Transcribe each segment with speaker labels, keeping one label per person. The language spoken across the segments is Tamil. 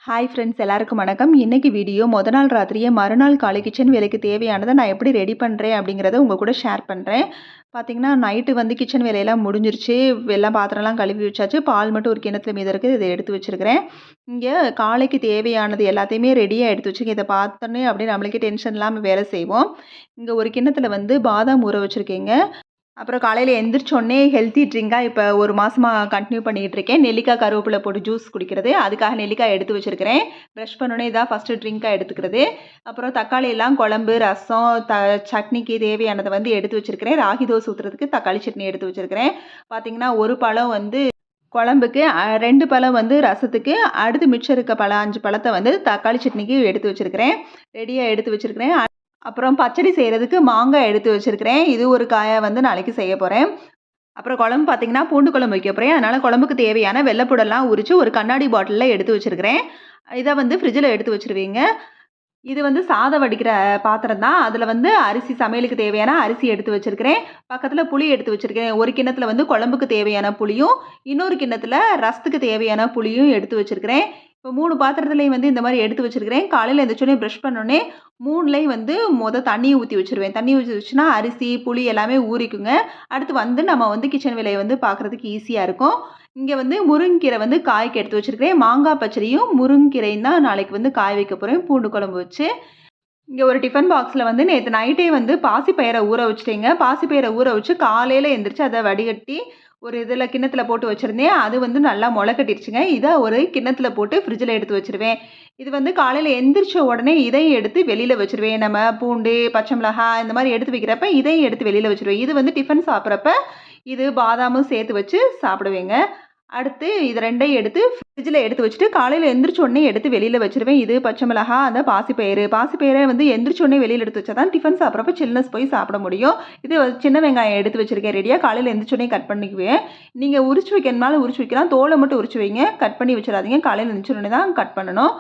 Speaker 1: ஹாய் ஃப்ரெண்ட்ஸ், எல்லாருக்கும் வணக்கம். இன்னைக்கு வீடியோ மொத நாள் ராத்திரியே மறுநாள் காலை கிச்சன் வேலைக்கு தேவையானதை நான் எப்படி ரெடி பண்ணுறேன் அப்படிங்கிறத உங்கள் கூட ஷேர் பண்ணுறேன். பார்த்தீங்கன்னா நைட்டு கிச்சன் வேலையெல்லாம் முடிஞ்சிருச்சு. எல்லாம் பாத்திரம்லாம் கழுவி வச்சாச்சு. பால் மட்டும் ஒரு கிணத்துல மீதம் இருக்குது. இதை எடுத்து வச்சுருக்கிறேன். இங்கே காலைக்கு தேவையானது எல்லாத்தையுமே ரெடியாக எடுத்து வச்சுருக்கேன். இதை பார்த்தோன்னே அப்படியே நம்மளுக்கே டென்ஷன் இல்லாமல் வேலை செய்வோம். இங்கே ஒரு கிண்ணத்தில் பாதாம் ஊற வச்சுருக்கேங்க. அப்புறம் காலையில எந்திரிச்சோனே ஹெல்த்தி ட்ரிங்காக இப்போ ஒரு மாசமா கன்டின்யூ பண்ணிக்கிட்டு இருக்கேன். நெல்லிக்காய், கருவேப்பிலை போட்டு ஜூஸ் குடிக்கிறது. அதுக்காக நெல்லிக்காய் எடுத்து வச்சிருக்கிறேன். ப்ரஷ் பண்ணோன்னே இதான் ஃபஸ்ட்டு ட்ரிங்காக எடுத்துக்கிறது. அப்புறம் தக்காளி எல்லாம் குழம்பு, ரசம், சட்னிக்கு தேவையானதை எடுத்து வச்சிருக்கிறேன். ராகி தோசை ஊற்றுறதுக்கு தக்காளி சட்னி எடுத்து வச்சிருக்கிறேன். பார்த்தீங்கன்னா ஒரு பழம் குழம்புக்கு, 2 பழம் ரசத்துக்கு, அடுத்து மிச்சம் இருக்க பழம் 5 பழத்தை தக்காளி சட்னிக்கு எடுத்து வச்சிருக்கிறேன். ரெடியாக எடுத்து வச்சிருக்கிறேன். அப்புறம் பச்சடி செய்கிறதுக்கு மாங்காய் எடுத்து வச்சுருக்கிறேன். இது ஒரு காயை நாளைக்கு செய்ய போகிறேன். அப்புறம் குழம்பு பார்த்தீங்கன்னா பூண்டு குழம்பு வைக்க போகிறேன். அதனால் குழம்புக்கு தேவையான வெள்ளைப்பூடெல்லாம் உரித்து ஒரு கண்ணாடி பாட்டிலில் எடுத்து வச்சுருக்கிறேன். இதை ஃப்ரிட்ஜில் எடுத்து வச்சுருவீங்க. இது சாதம் வடிக்கிற பாத்திரம் தான். அதில் அரிசி, சமையலுக்கு தேவையான அரிசி எடுத்து வச்சுருக்கிறேன். பக்கத்தில் புளி எடுத்து வச்சுருக்கிறேன். ஒரு கிண்ணத்தில் குழம்புக்கு தேவையான புளியும், இன்னொரு கிண்ணத்தில் ரசத்துக்கு தேவையான புளியும் எடுத்து வச்சுருக்கிறேன். இப்போ 3 பாத்திரத்துலையும் இந்த மாதிரி எடுத்து வச்சுருக்கிறேன். காலையில் எழுந்திரிச்சோடனே ப்ரஷ் பண்ணோடனே 3லையும் தண்ணியை ஊற்றி வச்சுருவேன். தண்ணி ஊற்றி வச்சுன்னா அரிசி, புளி எல்லாமே ஊறிக்குங்க. அடுத்து நம்ம கிச்சன் வேலையை பார்க்குறதுக்கு ஈஸியாக இருக்கும். இங்கே முருங்கீரை காய்க்கு எடுத்து வச்சுருக்கிறேன். மாங்காய் பச்சடியும் முருங்கீரையும் தான் நாளைக்கு காய வைக்க போகிறேன் பூண்டு குழம்பு வச்சு. இங்கே ஒரு டிஃபன் பாக்ஸில் நேற்று நைட்டே பாசிப்பயிரை ஊற வச்சுட்டேங்க. பாசிப்பயிரை ஊற வச்சு காலையில் எழுந்திரிச்சு அதை வடிகட்டி ஒரு இதில் கிண்ணத்தில் போட்டு வச்சுருந்தேன். அது நல்லா முளை கட்டிடுச்சுங்க. இதை ஒரு கிண்ணத்தில் போட்டு ஃப்ரிட்ஜில் எடுத்து வச்சுருவேன். இது காலையில் எந்திரிச்ச உடனே இதையும் எடுத்து வெளியில் வச்சுருவேன். நம்ம பூண்டு, பச்சை மிளகாய் இந்த மாதிரி எடுத்து வைக்கிறப்ப இதையும் எடுத்து வெளியில் வச்சுருவேன். இது டிஃபன் சாப்பிட்றப்ப இது பாதாமும் சேர்த்து வச்சு சாப்பிடுவேங்க. அடுத்து இது 2யும் எடுத்து ஃப்ரிட்ஜில் எடுத்து வச்சுட்டு காலையில் எந்திரிச்ச உடனே எடுத்து வெளியில் வச்சுருவேன். இது பச்சை மிளகாய், அந்த பாசிப்பயிரை எந்திரிச்ச உடனே வெளியில் எடுத்து வச்சா தான் டிஃபன் சாப்பிட்றப்ப சில்னஸ் போய் சாப்பிட முடியும். இது சின்ன வெங்காயம் எடுத்து வச்சுருக்கேன் ரெடியாக. காலையில் எந்திரிச்ச உடனே கட் பண்ணிக்குவேன். நீங்கள் உரிச்சு வைக்கிறதுனால உரிச்சு வைக்கலாம். தோலை மட்டும் உரிச்சு வைங்க. கட் பண்ணி வச்சிடாதீங்க. காலையில் எந்திரிச்ச உடனே தான் கட் பண்ணணும்.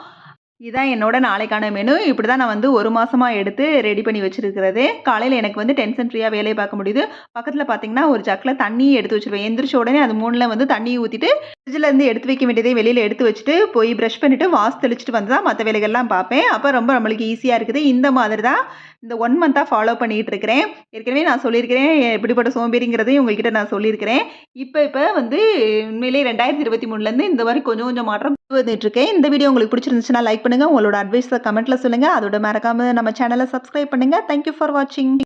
Speaker 1: இதான் என்னோட நாளைக்கான மெனு. இப்படி தான் நான் ஒரு மாதமாக எடுத்து ரெடி பண்ணி வச்சுருக்கிறது. காலையில் எனக்கு டென்ஷன் ஃப்ரீயாக வேலையை பார்க்க முடியுது. பக்கத்தில் பார்த்தீங்கன்னா ஒரு ஜக்கில் தண்ணியை எடுத்து வச்சுருவேன். எந்திரிச்ச உடனே அது 3ல் தண்ணியை ஊற்றிட்டு ஃப்ரிட்ஜிலேருந்து எடுத்து வைக்க வேண்டியதே வெளியில் எடுத்து வச்சுட்டு போய் ப்ரஷ் பண்ணிவிட்டு வாஷ் தெளிச்சுட்டு வந்து தான் மற்ற வேலைகள்லாம் பார்ப்பேன். அப்போ நம்மளுக்கு ஈஸியாக இருக்குது. இந்த மாதிரி தான் இந்த 1 மந்த்தாக ஃபாலோ பண்ணிகிட்டு இருக்கிறேன். ஏற்கனவே நான் சொல்லியிருக்கிறேன் எப்படிப்பட்ட சோம்பேறிங்கிறதையும் உங்கள்கிட்ட நான் சொல்லியிருக்கிறேன். இப்போ உண்மையிலே 2023லேருந்து இந்த மாதிரி கொஞ்சம் கொஞ்சம் மாற்றம் வந்துட்டுருக்கேன். இந்த வீடியோ உங்களுக்கு பிடிச்சிருந்துச்சுன்னா லைக் பண்ணுங்கள். உங்களோட அட்வைஸை கமெண்ட்டில் சொல்லுங்கள். அதோட மறக்காமல் நம்ம சேனலை சப்ஸ்கிரைப் பண்ணுங்கள். தேங்க்யூ ஃபார் வாட்சிங்.